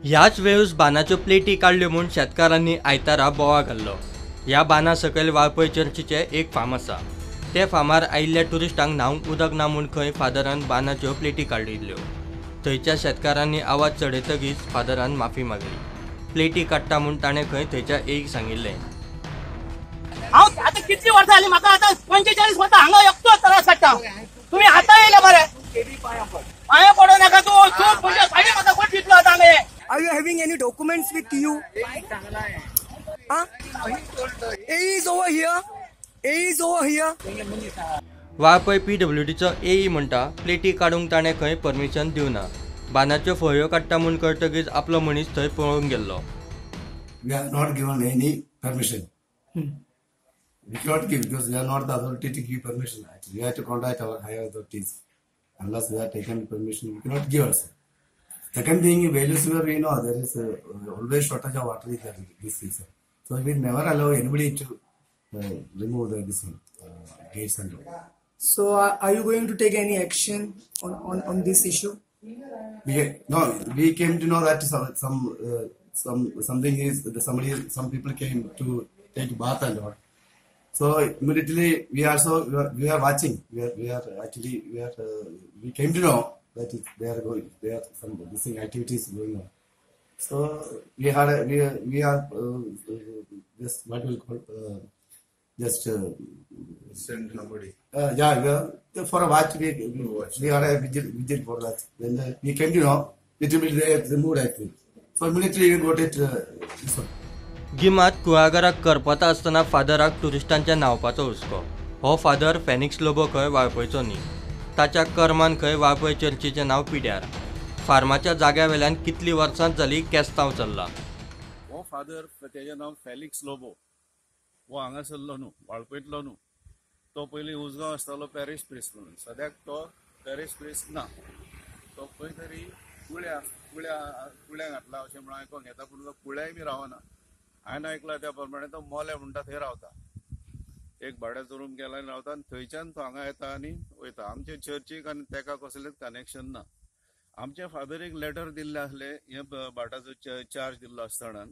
ह्याच वेळेस बानाच्यो प्लेटी काढल्यो म्हणून शेतकारांनी आयतारा बोवाळ घाल्लो। ह्या बाना सकयल वाळपय चर्चीचे एक फार्म आसा। ते फार्मार आयिल्ल्या टुरिस्टांक न्हावंक उदक ना म्हूण खंय फादरान बानाच्यो प्लेटी काडिल्ल्यो। थंयच्या शेतकारांनी आवाज चडयतकीच फादरान माफी मागली। प्लेटी काडटा म्हूण ताणें खंय थंयच्या एईक सांगिल्लें। हांव आतां कितलीं वर्सां जालीं म्हाका आतां 45 वर्सां हांगा एकटोच त्रास काडटा। तुम्ही हाता येयले मरे पांया पडो नाका तूं चूक म्हणजे फायदे म्हाका कोण दितलो आतां हांगा हे? Are you having any documents with you? Huh? A is over here. A is over here. Valpoi PWDचो एई म्हणटा प्लेटी काडूंक ताणें खंय परमिशन दिवना। बानाच्यो फळयो काडटा म्हूण कळटकीच आपलो मनीस थंय पळून गेल्लो। We have not given any permission. We cannot give because we are not the authority to give permission. Actually, we have to contact our higher authorities. Unless we have taken permission, we cannot give us. Second thing, values where we know there is always shortage of water is there this season. So we never allow anybody to remove this gates and all. So, are you going to take any action on this issue? We came to know that some people came to take bath and all. So immediately we are watching. We came to know that there are some missing activities going on. So we are just what we call send somebody. For a watch we are a vigil for that. Then we came to know it will be removed actually. So immediately we got it. This one. गिमात कुळागराक करपता आसतना फादराक टुरिस्टांच्या न्हावपाचो हुस्को। हो father Phoenix Lobo खंय वाळपयचो न्ही। ताच्या कर्मान खंय वाळपय चर्चीचें नांव पिड्यार। फार्माच्या जाग्यावेल्यान कितलीं वर्सां जालीं केस्तांव चल्ला। हो फादर तेजें नांव फेलिक्स लोबो। हो हांगासरलो न्हू, वाळपयतलो न्हू। तो पयलीं उसगांव आसतालो पॅरिश प्रिस्ट म्हणून। सद्याक तो पॅरिश प्रिस्ट ना। तो खंय तरी कुळ्या घातला अशें म्हणून आयकोंक येता, पूण तो कुळ्याय बी रावना। हांवें आयकलां त्या प्रमाणे तो मोले म्हणटा थंय रावता। एक भाड्याचो रूम केला आनी रावता आनी थंयच्यान तो हांगा येता आनी वयता। आमचे चर्चीक आनी ताका कसलेंच कनेक्शन ना। आमच्या फादरीक लेटर दिल्ले आसले हे भाटाचो चार्ज दिल्लो आसतना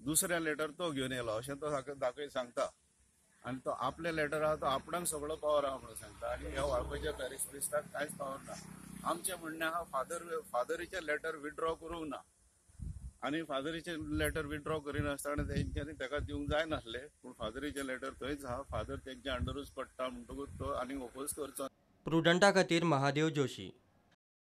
दुसऱ्या लेटर तो घेवन येयलो अशें तो दाखय सांगता। आनी तो आपले लेटर आहा तो आपणाक सगळो पावर आहा म्हणून सांगता आनी ह्या वाळपयच्या पॅरिश प्रिस्टाक कांयच पावर ना। आमचें म्हणणें आहा फादरीचें लेटर विड्रॉ करूंक ना आनी फादरीचें लेटर विड्रॉ करिनासतना तेंच्यांनी ताका दिवंक जाय नासलें, पूण फादरीचें लेटर थंयच आहा। फादर तेंच्या अंडरूच पडटा म्हणटकूच तो आनी ओपोज करचो। प्रुडंटा खातीर महादेव जोशी।